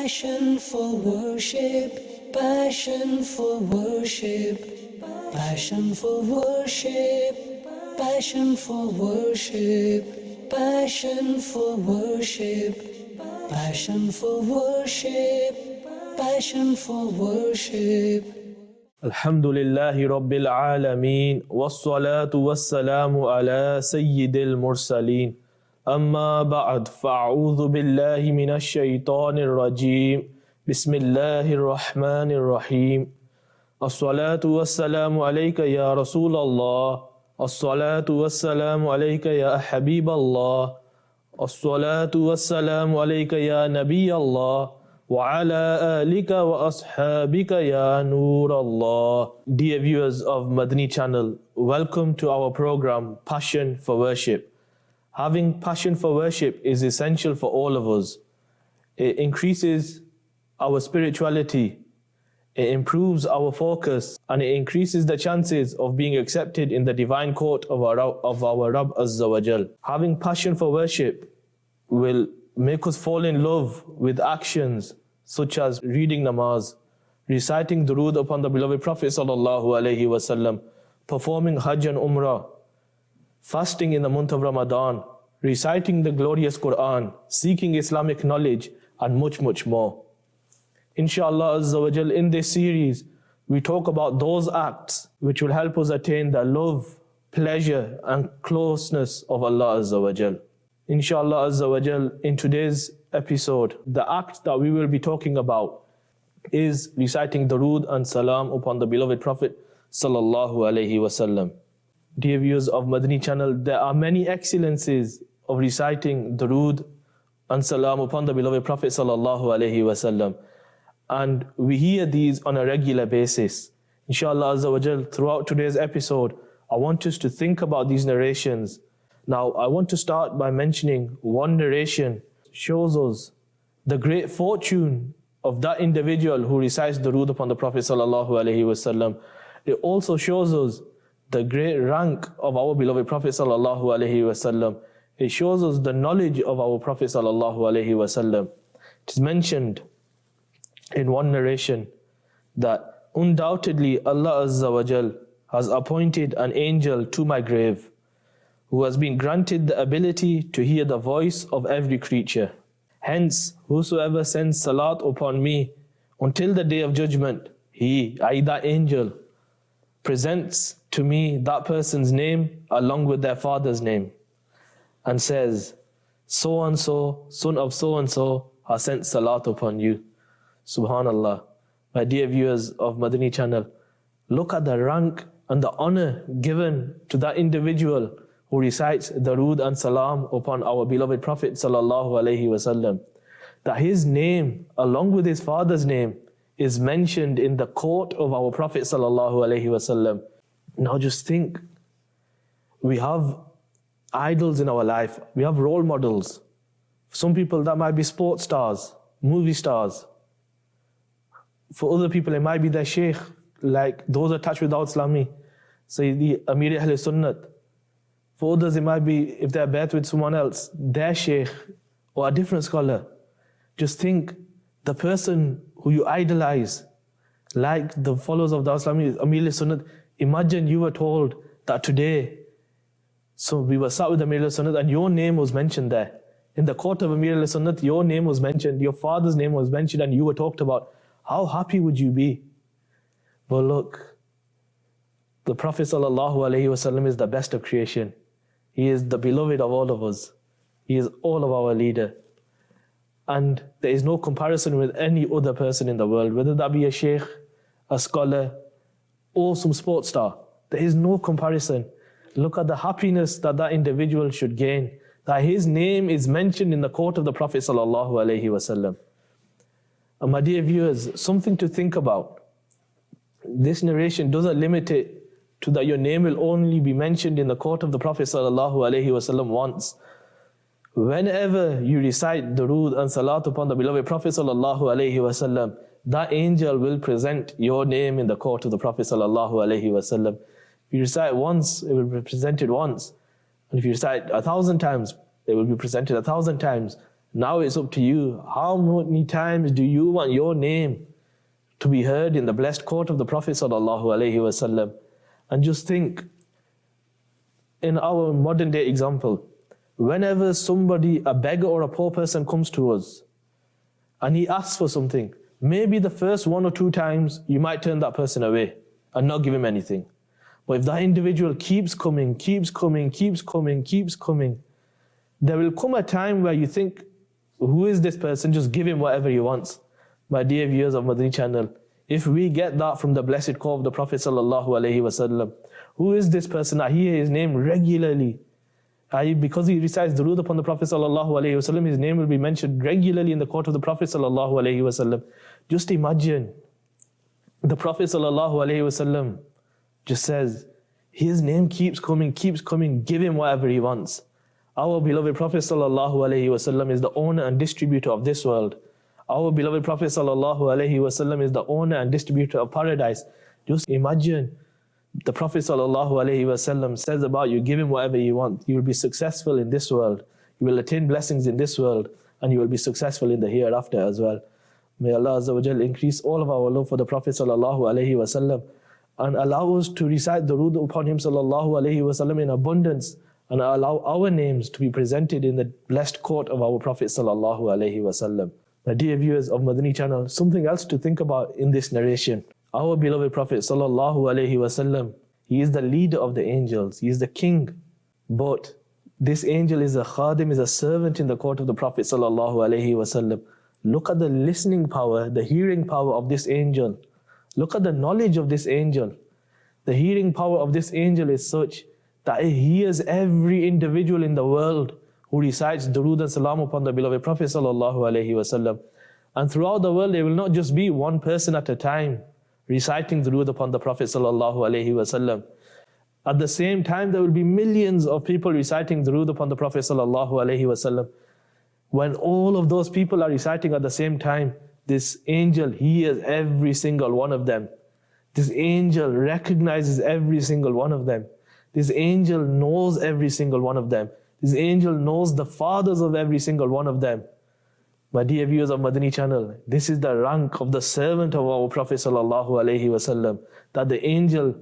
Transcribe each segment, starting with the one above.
Passion for worship, passion for worship, passion for worship, passion for worship, passion for worship, passion for worship, passion for worship. Alhamdulillahi Rabbil Alameen, wassalatu wassalamu ala Sayyidil Mursaleen. Amma ba'd, fa'a'udhu billahi minash shaytanir rajeem. Bismillahir Rahmanir Rahim. As-salatu wassalamu alayka ya Rasulallah. As-salatu wassalamu alayka ya Habiballah. As-salatu wassalamu alayka ya Nabiyallah. Wa ala alika wa ashabika ya Nur Allah. Dear viewers of Madani Channel, welcome to our program Passion for Worship. Having passion for worship is essential for all of us. It increases our spirituality, it improves our focus, and it increases the chances of being accepted in the divine court of our Rabb Azza wa Jal. Having passion for worship will make us fall in love with actions such as reading namaz, reciting Durood upon the beloved Prophet ﷺ, performing Hajj and Umrah, fasting in the month of Ramadan, reciting the glorious Quran, seeking Islamic knowledge, and much, much more. Inshallah Azza wa Jal, in this series, we talk about those acts which will help us attain the love, pleasure, and closeness of Allah Azza wa Jal. Inshallah Azza wa Jal, in today's episode, the act that we will be talking about is reciting Durood and Salam upon the beloved Prophet Sallallahu Alaihi Wasallam. Dear viewers of Madani Channel, there are many excellences of reciting Durood and Salam upon the beloved Prophet Sallallahu Alaihi Wasallam, and we hear these on a regular basis. Inshallah Azza wa Jal, throughout today's episode, I want us to think about these narrations. Now, I want to start by mentioning one narration shows us the great fortune of that individual who recites Durood upon the Prophet Sallallahu Alaihi Wasallam. It also shows us the great rank of our beloved Prophet Sallallahu Alaihi Wasallam. It shows us the knowledge of our Prophet Sallallahu Alaihi Wasallam. It is mentioned in one narration that undoubtedly Allah Azza wa Jal has appointed an angel to my grave who has been granted the ability to hear the voice of every creature. Hence, whosoever sends salat upon me until the day of judgment, he, i.e. that angel, presents to me that person's name along with their father's name and says, so and so, son of so and so, has sent salat upon you. Subhanallah. My dear viewers of Madani Channel, look at the rank and the honor given to that individual who recites Durood and Salam upon our beloved Prophet Sallallahu Alaihi Wasallam, that his name along with his father's name is mentioned in the court of our Prophet Sallallahu Alaihi Wasallam. Now just think, we have idols in our life, we have role models. Some people that might be sports stars, movie stars. For other people it might be their sheikh, like those attached with Dawat Islami, Sayyidi Amir Ahl Sunnah. For others it might be, if they're bet with someone else, their sheikh or a different scholar. Just think, the person who you idolize, like the followers of Dawat Islami, Amir Ahl Sunnah, imagine you were told that today, so we were sat with Amir Ahl Sunnah and your name was mentioned there. In the court of Amir Ahl Sunnah, your name was mentioned, your father's name was mentioned, and you were talked about. How happy would you be? But look, the Prophet Sallallahu Alaihi Wasallam is the best of creation. He is the beloved of all of us. He is all of our leader. And there is no comparison with any other person in the world, whether that be a sheikh, a scholar, or some sports star. There is no comparison. Look at the happiness that that individual should gain, that his name is mentioned in the court of the Prophet Sallallahu Alaihi Wasallam. And my dear viewers, something to think about. This narration doesn't limit it to that your name will only be mentioned in the court of the Prophet Sallallahu Alaihi Wasallam once. Whenever you recite Durood and Salat upon the beloved Prophet Sallallahu Alaihi Wasallam, that angel will present your name in the court of the Prophet Sallallahu Alaihi Wasallam. If you recite once, it will be presented once. And if you recite 1,000 times, it will be presented 1,000 times. Now it's up to you. How many times do you want your name to be heard in the blessed court of the Prophet? And just think, in our modern day example, whenever somebody, a beggar or a poor person comes to us and he asks for something, maybe the first 1 or 2 times you might turn that person away and not give him anything. But if that individual keeps coming, there will come a time where you think, who is this person? Just give him whatever he wants. My dear viewers of Madani Channel, if we get that from the blessed call of the Prophet ﷺ, who is this person? I hear his name regularly. Because he recites Durood upon the Prophet ﷺ, his name will be mentioned regularly in the court of the Prophet ﷺ. Just imagine, the Prophet ﷺ just says, his name keeps coming, give him whatever he wants. Our beloved Prophet ﷺ is the owner and distributor of this world. Our beloved Prophet ﷺ is the owner and distributor of paradise. Just imagine, the Prophet ﷺ says about you, give him whatever you want. You will be successful in this world. You will attain blessings in this world, and you will be successful in the hereafter as well. May Allah Azza wa Jal increase all of our love for the Prophet ﷺ and allow us to recite Durood upon him ﷺ in abundance, and allow our names to be presented in the blessed court of our Prophet ﷺ. My dear viewers of Madani Channel, something else to think about in this narration. Our beloved Prophet ﷺ, he is the leader of the angels, he is the king. But this angel is a khadim, is a servant in the court of the Prophet ﷺ. Look at the listening power, the hearing power of this angel. Look at the knowledge of this angel. The hearing power of this angel is such that it hears every individual in the world who recites Durood and Salam upon the beloved Prophet ﷺ. And throughout the world, there will not just be one person at a time reciting Durood upon the Prophet ﷺ. At the same time, there will be millions of people reciting Durood upon the Prophet ﷺ. When all of those people are reciting at the same time, this angel hears every single one of them. This angel recognizes every single one of them. This angel knows every single one of them. This angel knows the fathers of every single one of them. My dear viewers of Madani Channel, this is the rank of the servant of our Prophet ﷺ, that the angel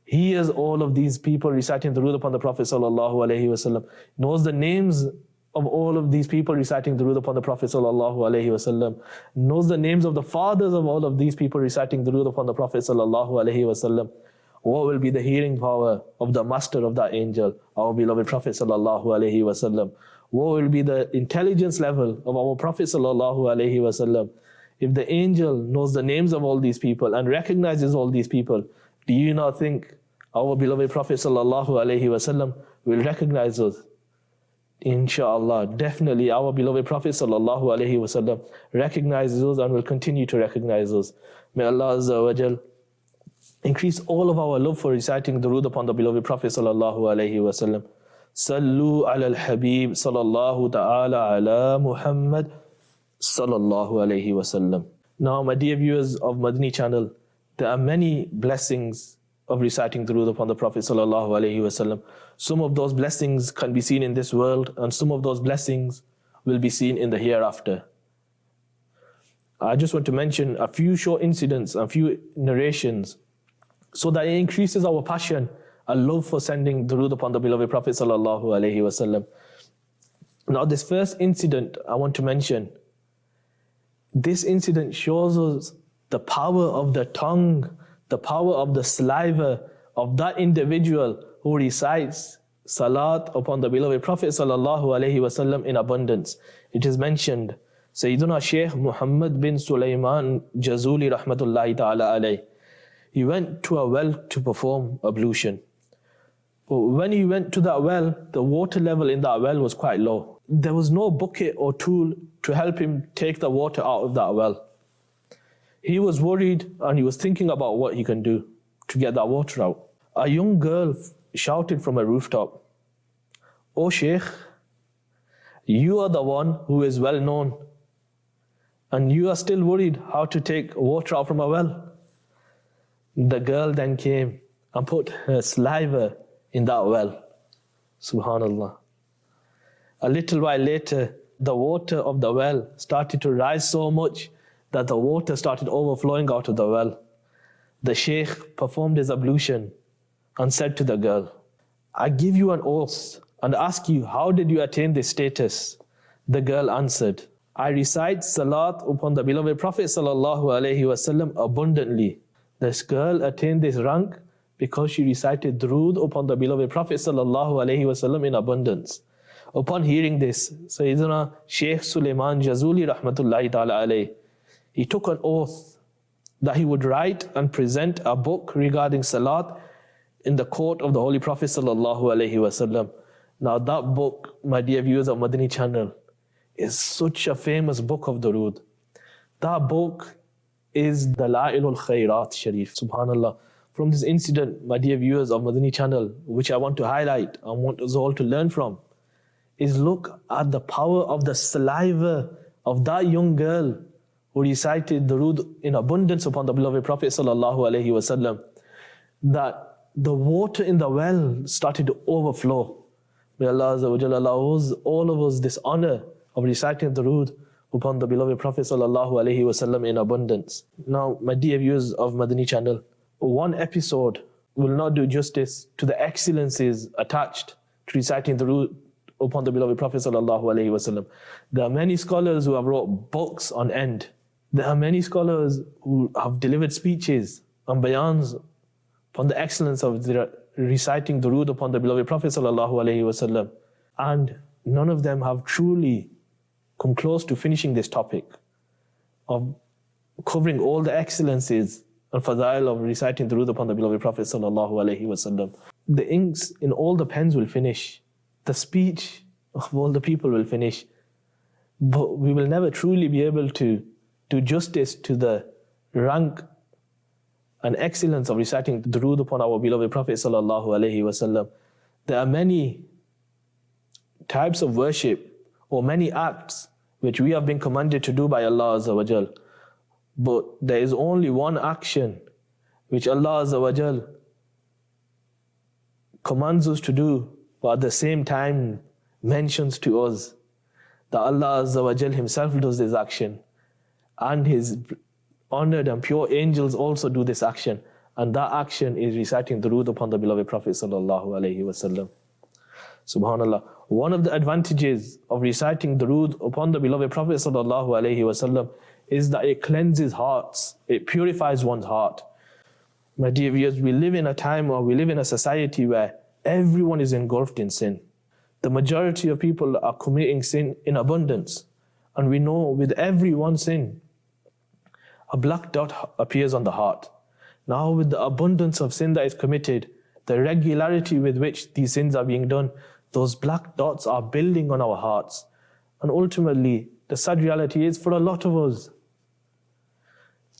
hears all of these people reciting Durood upon the Prophet ﷺ, knows the names of all of these people reciting Durood upon the Prophet ﷺ, knows the names of the fathers of all of these people reciting Durood upon the Prophet ﷺ. What will be the hearing power of the master of that angel, our beloved Prophet ﷺ? What will be the intelligence level of our Prophet ﷺ? If the angel knows the names of all these people and recognizes all these people, do you not think our beloved Prophet ﷺ will recognize us? Insha'Allah, definitely our beloved Prophet ﷺ recognizes us and will continue to recognize us. May Allah Azza wa Jal increase all of our love for reciting Durood upon the beloved Prophet ﷺ. Sallu ala al-Habib sallallahu ta'ala ala Muhammad sallallahu alayhi wasallam. Now, my dear viewers of Madani Channel, there are many blessings of reciting Durood upon the Prophet sallallahu alayhi wasallam. Some of those blessings can be seen in this world, and some of those blessings will be seen in the hereafter. I just want to mention a few short incidents, a few narrations, so that it increases our passion and love for sending Durood upon the beloved Prophet sallallahu alaihi wasallam. Now, this first incident I want to mention, this incident shows us the power of the tongue, the power of the saliva of that individual who recites salat upon the beloved Prophet sallallahu alaihi wasallam in abundance. It is mentioned, Sayyiduna Shaykh Muhammad bin Sulaiman Jazuli rahmatullahi ta'ala alayh, he went to a well to perform ablution. But when he went to that well, the water level in that well was quite low. There was no bucket or tool to help him take the water out of that well. He was worried and he was thinking about what he can do to get that water out. A young girl shouted from a rooftop, "Oh Shaykh, you are the one who is well known, and you are still worried how to take water out from a well." The girl then came and put her saliva in that well. Subhanallah. A little while later, the water of the well started to rise so much that the water started overflowing out of the well. The Shaykh performed his ablution and said to the girl, I give you an oath and ask you, how did you attain this status? The girl answered, I recite salat upon the beloved Prophet ﷺ abundantly. This girl attained this rank because she recited Durood upon the beloved Prophet ﷺ in abundance. Upon hearing this, Sayyidina Shaykh Sulaiman Jazuli rahmatullahi ta'ala alayhi, he took an oath that he would write and present a book regarding salat in the court of the Holy Prophet ﷺ. Now that book, my dear viewers of Madani Channel, is such a famous book of Durood. That book is Dalailul Khairat Sharif, subhanallah. From this incident, my dear viewers of Madani Channel, which I want to highlight and want us all to learn from, is look at the power of the saliva of that young girl who recited Durood in abundance upon the beloved Prophet ﷺ, that the water in the well started to overflow. May Allah Azza wa Jalla allow all of us this honor of reciting Durood upon the beloved Prophet ﷺ in abundance. Now, my dear viewers of Madani Channel, one episode will not do justice to the excellences attached to reciting Durood upon the beloved Prophet ﷺ. There are many scholars who have wrote books on end. There are many scholars who have delivered speeches and bayans upon the excellence of reciting Durood upon the beloved Prophet ﷺ. And none of them have truly come close to finishing this topic of covering all the excellences and fadail of reciting Durood upon the beloved Prophet ﷺ. The inks in all the pens will finish. The speech of all the people will finish. But we will never truly be able to do justice to the rank and excellence of reciting Durood upon our beloved Prophet ﷺ. There are many types of worship or many acts which we have been commanded to do by Allah Azza wa Jal. But there is only one action which Allah Azza wa Jal commands us to do, but at the same time mentions to us that Allah Azza wa Jal Himself does this action, and His honored and pure angels also do this action, and that action is reciting Durood upon the beloved Prophet ﷺ. Subhanallah. One of the advantages of reciting Durood upon the beloved Prophet ﷺ is that it cleanses hearts, it purifies one's heart. My dear viewers, we live in a time or we live in a society where everyone is engulfed in sin. The majority of people are committing sin in abundance, and we know with every one sin, a black dot appears on the heart. Now with the abundance of sin that is committed, the regularity with which these sins are being done, those black dots are building on our hearts. And ultimately, the sad reality is for a lot of us,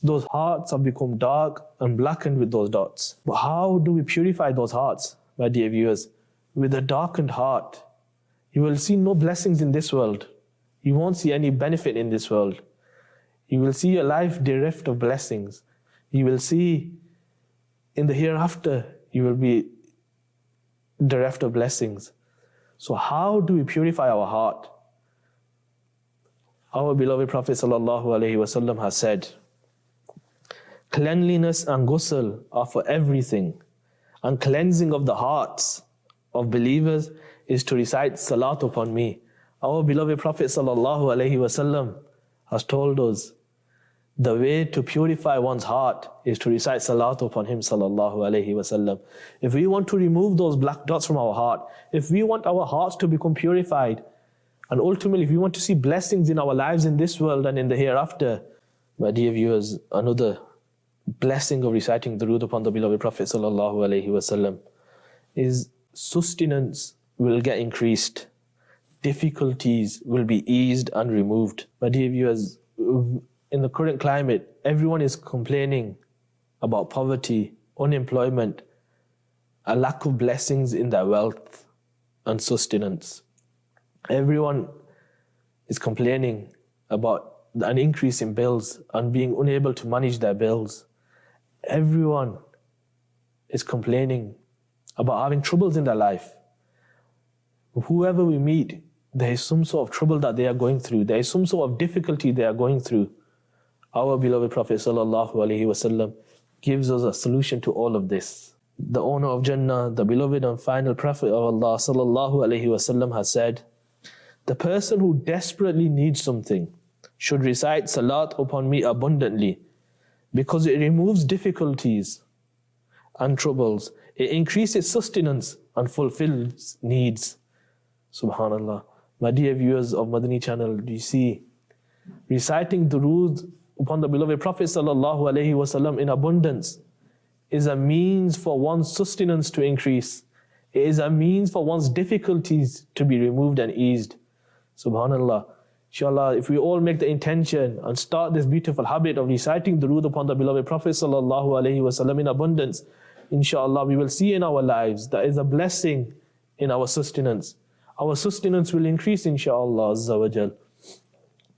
those hearts have become dark and blackened with those dots. But how do we purify those hearts, my dear viewers? With a darkened heart, you will see no blessings in this world. You won't see any benefit in this world. You will see your life bereft of blessings. You will see in the hereafter, you will be bereft of blessings. So how do we purify our heart? Our beloved Prophet ﷺ has said, cleanliness and ghusl are for everything, and cleansing of the hearts of believers is to recite salat upon me. Our beloved Prophet ﷺ has told us the way to purify one's heart is to recite salat upon him ﷺ. If we want to remove those black dots from our heart, if we want our hearts to become purified, and ultimately if we want to see blessings in our lives in this world and in the hereafter, my dear viewers, another blessing of reciting Durood upon the beloved Prophet ﷺ is sustenance will get increased. Difficulties will be eased and removed. My dear viewers, in the current climate, everyone is complaining about poverty, unemployment, a lack of blessings in their wealth and sustenance. Everyone is complaining about an increase in bills and being unable to manage their bills. Everyone is complaining about having troubles in their life. Whoever we meet, there is some sort of trouble that they are going through, there is some sort of difficulty they are going through, our beloved Prophet ﷺ gives us a solution to all of this. The owner of Jannah, the beloved and final Prophet of Allah ﷺ has said, the person who desperately needs something should recite salat upon me abundantly, because it removes difficulties and troubles. It increases sustenance and fulfills needs. Subhanallah. My dear viewers of Madani Channel, do you see? Reciting durood upon the beloved Prophet ﷺ in abundance is a means for one's sustenance to increase. It is a means for one's difficulties to be removed and eased. Subhanallah. Inshallah, if we all make the intention and start this beautiful habit of reciting durood upon the beloved Prophet ﷺ in abundance, inshallah, we will see in our lives there is a blessing in our sustenance. Our sustenance will increase, inshallah, Azza wa Jal.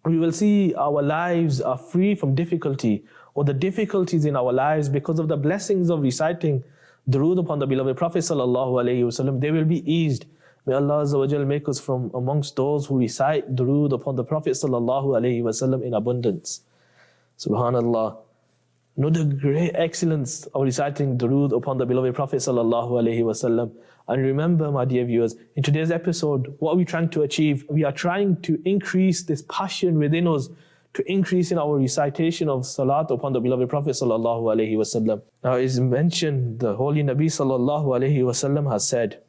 We will see our lives are free from difficulty, or the difficulties in our lives because of the blessings of reciting durood upon the beloved Prophet ﷺ, they will be eased. May Allah Azza wa Jal make us from amongst those who recite durood upon the Prophet ﷺ in abundance. Subhanallah. Another great excellence of reciting durood upon the beloved Prophet ﷺ. And remember, my dear viewers, in today's episode, what are we trying to achieve? We are trying to increase this passion within us, to increase in our recitation of salat upon the beloved Prophet ﷺ. Now it is mentioned, the Holy Nabi ﷺ has said,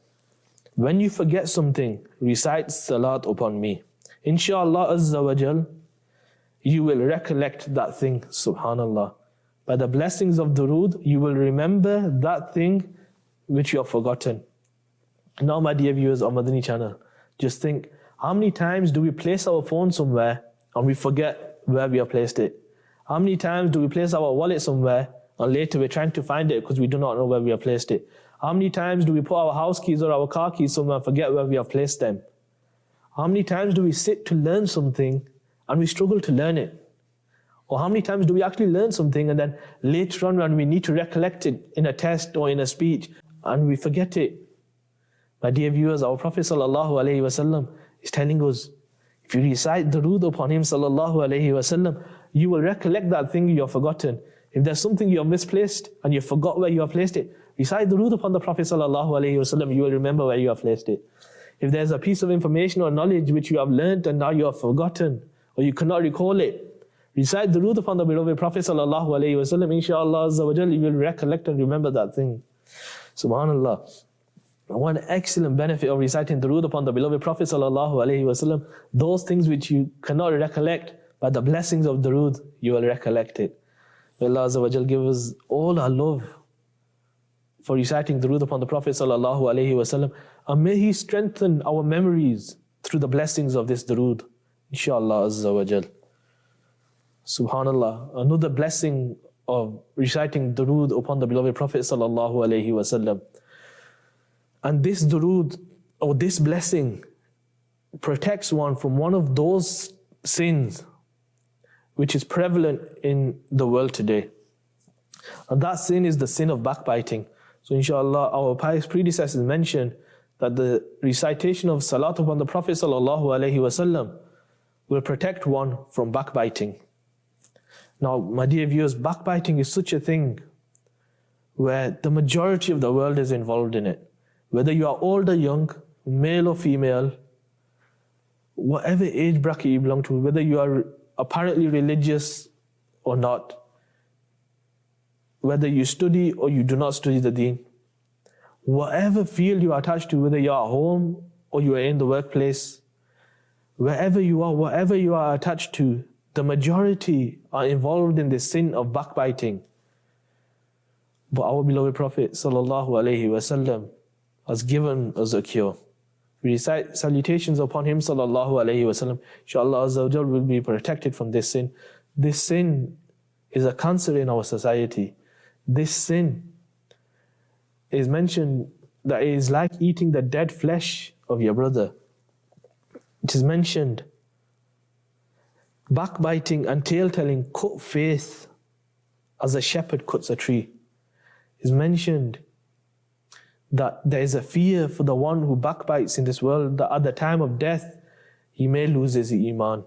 when you forget something, recite salat upon me. Inshallah Azza wa Jal, you will recollect that thing, subhanallah. By the blessings of durood, you will remember that thing which you have forgotten. Now, my dear viewers of Madani Channel, just think, how many times do we place our phone somewhere and we forget where we have placed it? How many times do we place our wallet somewhere and later we're trying to find it because we do not know where we have placed it? How many times do we put our house keys or our car keys somewhere and forget where we have placed them? How many times do we sit to learn something and we struggle to learn it? Or how many times do we actually learn something and then later on when we need to recollect it in a test or in a speech and we forget it? My dear viewers, our Prophet ﷺ is telling us, if you recite durood upon him ﷺ, you will recollect that thing you have forgotten. If there's something you have misplaced and you forgot where you have placed it, recite durood upon the Prophet ﷺ, you will remember where you have placed it. If there's a piece of information or knowledge which you have learnt and now you have forgotten or you cannot recall it, recite durood upon the beloved Prophet ﷺ, inshallah Azza wa Jal, you will recollect and remember that thing. Subhanallah. One excellent benefit of reciting durood upon the beloved Prophet ﷺ, those things which you cannot recollect, by the blessings of durood, you will recollect it. May Allah Azza wa Jal give us all our love for reciting durood upon the Prophet ﷺ, and may He strengthen our memories through the blessings of this durood, inshallah Azza wa Jal. Subhanallah, another blessing of reciting durood upon the beloved Prophet ﷺ. And this durood, or this blessing, protects one from one of those sins which is prevalent in the world today. And that sin is the sin of backbiting. So inshallah, our pious predecessors mentioned that the recitation of salat upon the Prophet ﷺ will protect one from backbiting. Now, my dear viewers, backbiting is such a thing where the majority of the world is involved in it. Whether you are old or young, male or female, whatever age bracket you belong to, whether you are apparently religious or not, whether you study or you do not study the deen, whatever field you are attached to, whether you are at home or you are in the workplace, wherever you are, whatever you are attached to, the majority are involved in the sin of backbiting. But our beloved Prophet ﷺ has given us a cure. We recite salutations upon him ﷺ. Inshallah Azza wa Jal will be protected from this sin. This sin is a cancer in our society. This sin is mentioned that it is like eating the dead flesh of your brother. It is mentioned backbiting and tale-telling cut faith as a shepherd cuts a tree. It is mentioned that there is a fear for the one who backbites in this world, that at the time of death, he may lose his iman.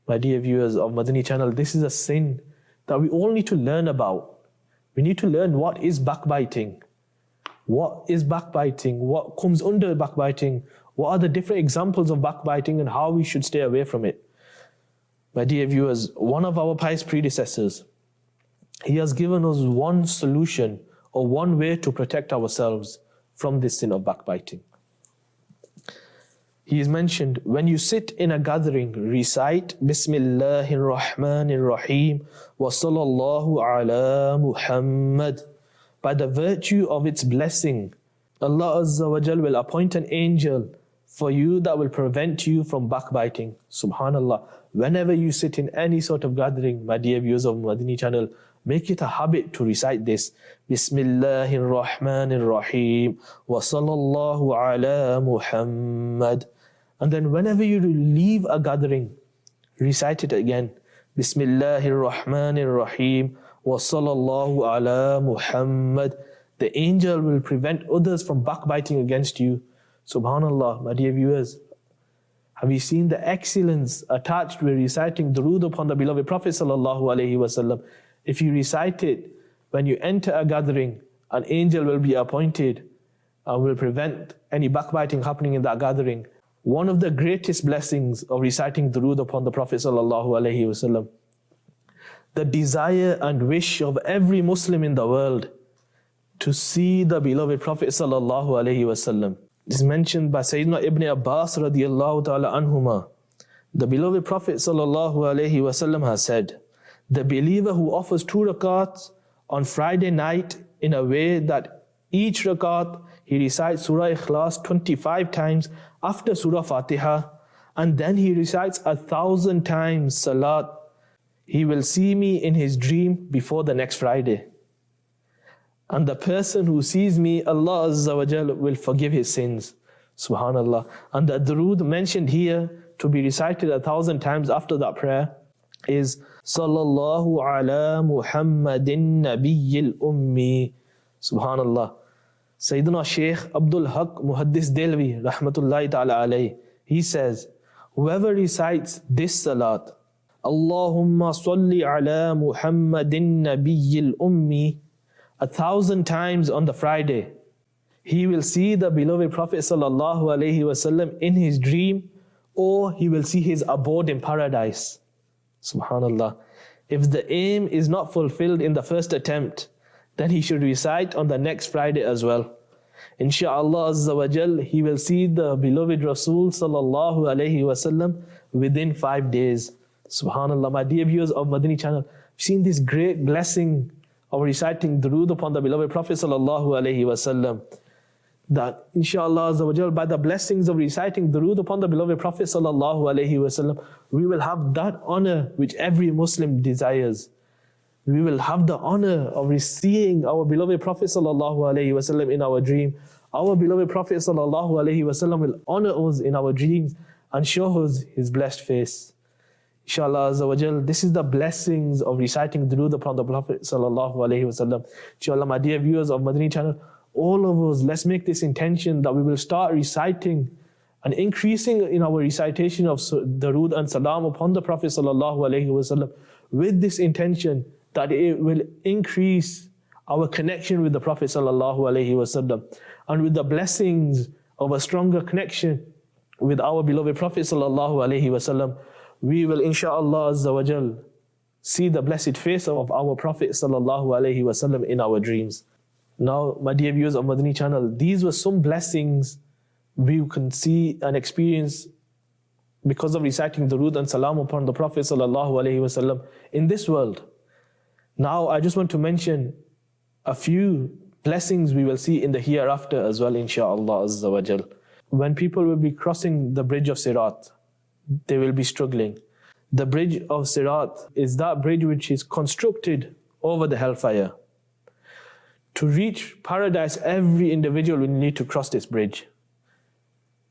My dear viewers of Madani Channel, this is a sin that we all need to learn about. We need to learn what is backbiting. What is backbiting? What comes under backbiting? What are the different examples of backbiting and how we should stay away from it? My dear viewers, one of our pious predecessors, he has given us one solution or one way to protect ourselves from this sin of backbiting. He is mentioned, when you sit in a gathering, recite Bismillahir Rahmanir Rahim wa sallallahu ala Muhammad. By the virtue of its blessing, Allah Azza wa Jal will appoint an angel for you that will prevent you from backbiting. Subhanallah. Whenever you sit in any sort of gathering, my dear viewers of Madani Channel, make it a habit to recite this. Bismillahir Rahmanir Rahim wa sallallahu ala Muhammad. And then whenever you leave a gathering, recite it again. Bismillahir Rahmanir Rahim wa sallallahu ala Muhammad. The angel will prevent others from backbiting against you. Subhanallah, my dear viewers. Have you seen the excellence attached with reciting Durood upon the beloved Prophet ﷺ? If you recite it, when you enter a gathering, an angel will be appointed and will prevent any backbiting happening in that gathering. One of the greatest blessings of reciting Durood upon the Prophet ﷺ, the desire and wish of every Muslim in the world to see the beloved Prophet ﷺ. This is mentioned by Sayyidina Ibn Abbas radiyallahu ta'ala anhuma. The beloved Prophet ﷺ has said, the believer who offers 2 rakats on Friday night in a way that each rakat he recites Surah Ikhlas 25 times after Surah Fatiha, and then he recites 1,000 times Salat, he will see me in his dream before the next Friday. And the person who sees me, Allah Azza wa Jal will forgive his sins. Subhanallah. And the Durood mentioned here to be recited 1,000 times after that prayer is Sallallahu ala Muhammadin Nabiyyil Ummi. Subhanallah. Sayyidina Shaykh Abdul Haq Muhaddis Delvi Rahmatullahi ta'ala alayhi, he says, whoever recites this salat, Allahumma salli ala Muhammadin Nabiyyil Ummi, 1,000 times on the Friday, he will see the beloved Prophet ﷺ in his dream, or he will see his abode in paradise. Subhanallah. If the aim is not fulfilled in the first attempt, then he should recite on the next Friday as well. Insha'Allah Azza wa Jal, he will see the beloved Rasul ﷺ within 5 days. Subhanallah. My dear viewers of Madani Channel, we've seen this great blessing of reciting Durood upon the beloved Prophet ﷺ. That inshaAllah Azza wa Jal, by the blessings of reciting Durood upon the beloved Prophet ﷺ, we will have that honor which every Muslim desires. We will have the honor of seeing our beloved Prophet ﷺ in our dream. Our beloved Prophet ﷺ will honor us in our dreams and show us his blessed face. Inshallah Azza wa Jal, this is the blessings of reciting Durood upon the Prophet ﷺ. Inshallah, my dear viewers of Madani Channel, all of us, let's make this intention that we will start reciting and increasing in our recitation of Durood and Salam upon the Prophet ﷺ with this intention that it will increase our connection with the Prophet ﷺ and with the blessings of a stronger connection with our beloved Prophet ﷺ. We will insha'Allah Azza wa Jal see the blessed face of our Prophet ﷺ in our dreams. Now, my dear viewers of Madani Channel, these were some blessings we can see and experience because of reciting Durood and Salam upon the Prophet ﷺ in this world. Now, I just want to mention a few blessings we will see in the hereafter as well, insha'Allah Azza wa Jal. When people will be crossing the bridge of Sirat, they will be struggling. The bridge of Sirat is that bridge which is constructed over the hellfire. To reach paradise, every individual will need to cross this bridge.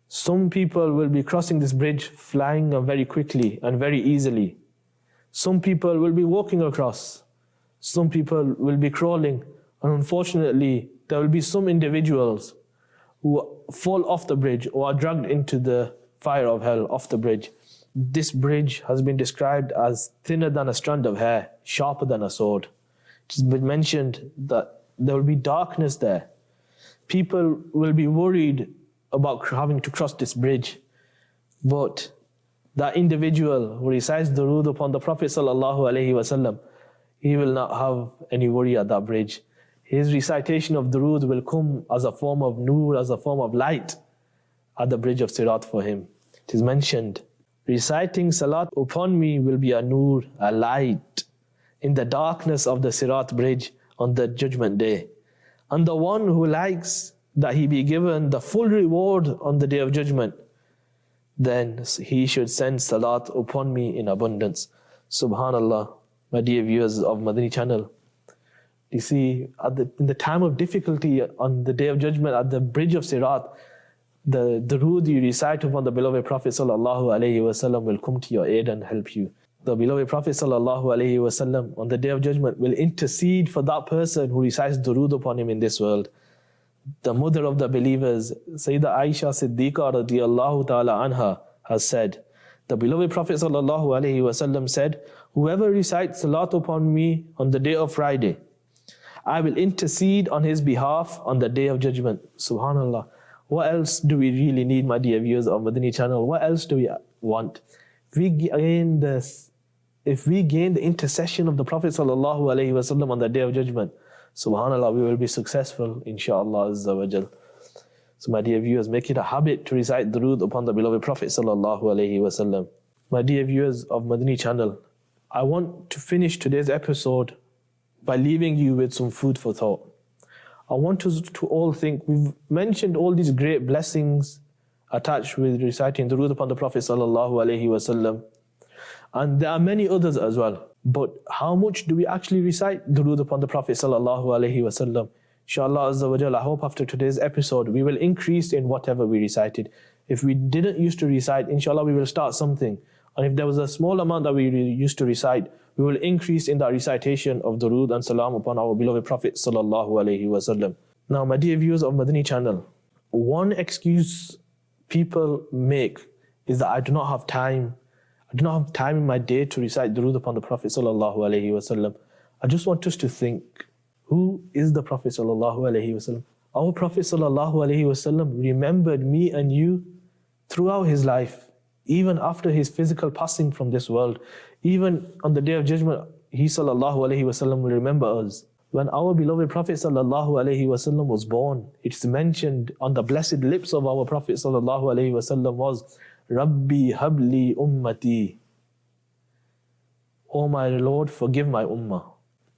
Some people will be crossing this bridge flying very quickly and very easily. Some people will be walking across. Some people will be crawling. And unfortunately, there will be some individuals who fall off the bridge or are dragged into the fire of hell off the bridge. This bridge has been described as thinner than a strand of hair, sharper than a sword. It's been mentioned that there will be darkness there. People will be worried about having to cross this bridge. But that individual who recites durood upon the Prophet ﷺ, he will not have any worry at that bridge. His recitation of durood will come as a form of nur, as a form of light at the bridge of Sirat for him. It is mentioned, reciting salat upon me will be a nur, a light, in the darkness of the Sirat bridge on the judgment day. And the one who likes that he be given the full reward on the day of judgment, then he should send salat upon me in abundance. Subhanallah, my dear viewers of Madani Channel. You see, in the time of difficulty on the day of judgment at the bridge of Sirat, the durood you recite upon the beloved Prophet ﷺ will come to your aid and help you. The beloved Prophet ﷺ on the day of judgment will intercede for that person who recites durood upon him in this world. The mother of the believers, Sayyidah Aisha Siddiqa radiyallahu ta'ala anha, has said, the beloved Prophet ﷺ said, whoever recites salat upon me on the day of Friday, I will intercede on his behalf on the day of judgment. Subhanallah. What else do we really need, my dear viewers of Madani Channel? What else do we want? If we gain the intercession of the Prophet ﷺ on the day of judgment, subhanallah, we will be successful, inshaAllah Azza wa Jal. So my dear viewers, make it a habit to recite durood upon the beloved Prophet ﷺ. My dear viewers of Madani Channel, I want to finish today's episode by leaving you with some food for thought. I want us to all think, we've mentioned all these great blessings attached with reciting durood upon the Prophet ﷺ, and there are many others as well. But how much do we actually recite durood upon the Prophet ﷺ? Inshallah Azza wa Jalla, I hope after today's episode we will increase in whatever we recited. If we didn't used to recite, inshallah we will start something. And if there was a small amount that we used to recite, we will increase in the recitation of durood and salam upon our beloved Prophet ﷺ. Now, my dear viewers of Madani Channel, one excuse people make is that I do not have time. I do not have time in my day to recite durood upon the Prophet ﷺ. I just want us to think, who is the Prophet ﷺ? Our Prophet ﷺ remembered me and you throughout his life, even after his physical passing from this world. Even on the day of judgment, he ﷺ will remember us. When our beloved Prophet ﷺ was born, it's mentioned on the blessed lips of our Prophet ﷺ was, Rabbi habli ummati. Oh my Lord, forgive my ummah.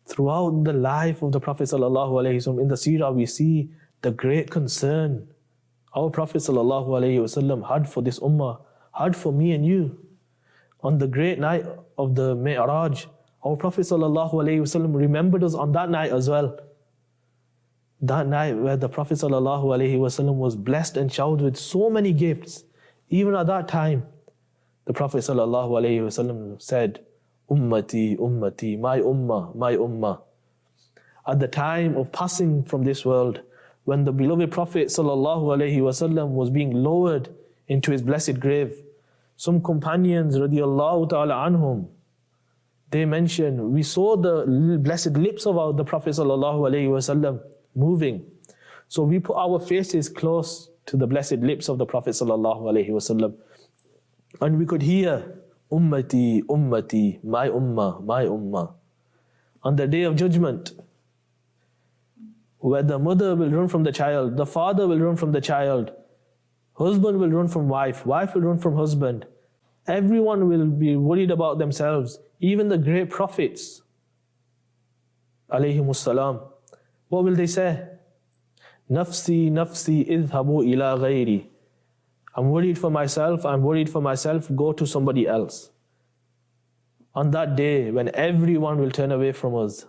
Throughout the life of the Prophet ﷺ, in the seerah we see the great concern our Prophet ﷺ had for this ummah, had for me and you. On the great night of the Mi'raj, our Prophet ﷺ remembered us on that night as well. That night where the Prophet ﷺ was blessed and showered with so many gifts. Even at that time, the Prophet ﷺ said, Ummati, Ummati, my ummah, my ummah. At the time of passing from this world, when the beloved Prophet ﷺ was being lowered into his blessed grave, some companions radiallahu ta'ala anhum, they mention, we saw the blessed lips of the Prophet ﷺ moving. So we put our faces close to the blessed lips of the Prophet ﷺ, and we could hear, Ummati, Ummati, my ummah, my ummah. On the day of judgment, where the mother will run from the child, the father will run from the child, husband will run from wife, wife will run from husband. Everyone will be worried about themselves, even the great prophets, alayhimus salam. What will they say? Nafsi, nafsi, idhabu ila ghayri. I'm worried for myself, I'm worried for myself, go to somebody else. On that day, when everyone will turn away from us,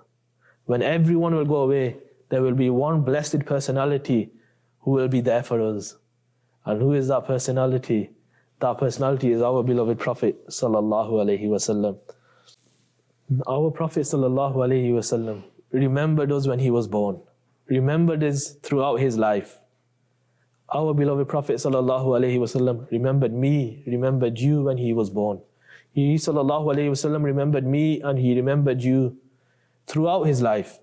when everyone will go away, there will be one blessed personality who will be there for us. And who is that personality? That personality is our beloved Prophet sallallahu alaihi wasallam. Our Prophet sallallahu alaihi wasallam remembered us when he was born, remembered us throughout his life. Our beloved Prophet ﷺ remembered me, remembered you when he was born. He ﷺ remembered me and he remembered you throughout his life.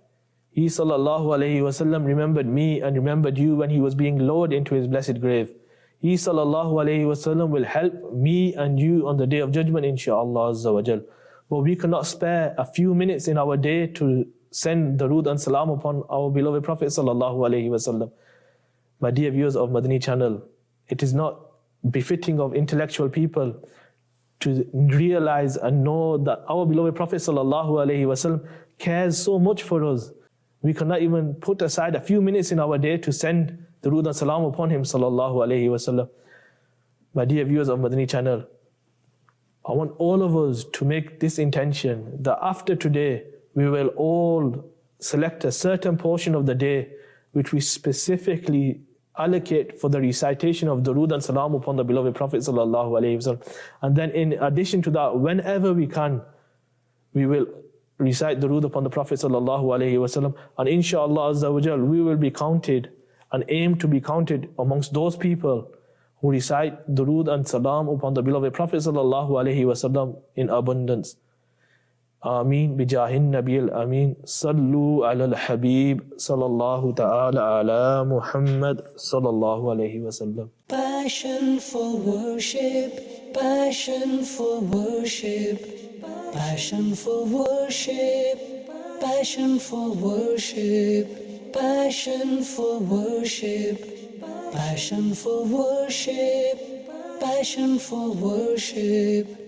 He ﷺ remembered me and remembered you when he was being lowered into his blessed grave. He ﷺ will help me and you on the Day of Judgment, inshaAllah Azza wa Jal. But we cannot spare a few minutes in our day to send Durood and Salam upon our beloved Prophet ﷺ. My dear viewers of Madani Channel, it is not befitting of intellectual people to realize and know that our beloved Prophet ﷺ cares so much for us. We cannot even put aside a few minutes in our day to send Durood and Salam upon him ﷺ. My dear viewers of Madani Channel, I want all of us to make this intention that after today, we will all select a certain portion of the day which we specifically allocate for the recitation of Durood and Salam upon the beloved Prophet ﷺ. And then in addition to that, whenever we can, we will recite Durood upon the Prophet ﷺ. And inshaAllah Azza wa Jal, we will be counted and aim to be counted amongst those people who recite Durood and Salam upon the beloved Prophet ﷺ in abundance. Ameen bijahin nabiyil ameen. Sallu ala al-habib sallallahu ta'ala ala Muhammad sallallahu alayhi wa sallam. Passion for worship, passion for worship, passion for worship, passion for worship, passion for worship, passion for worship, passion for worship.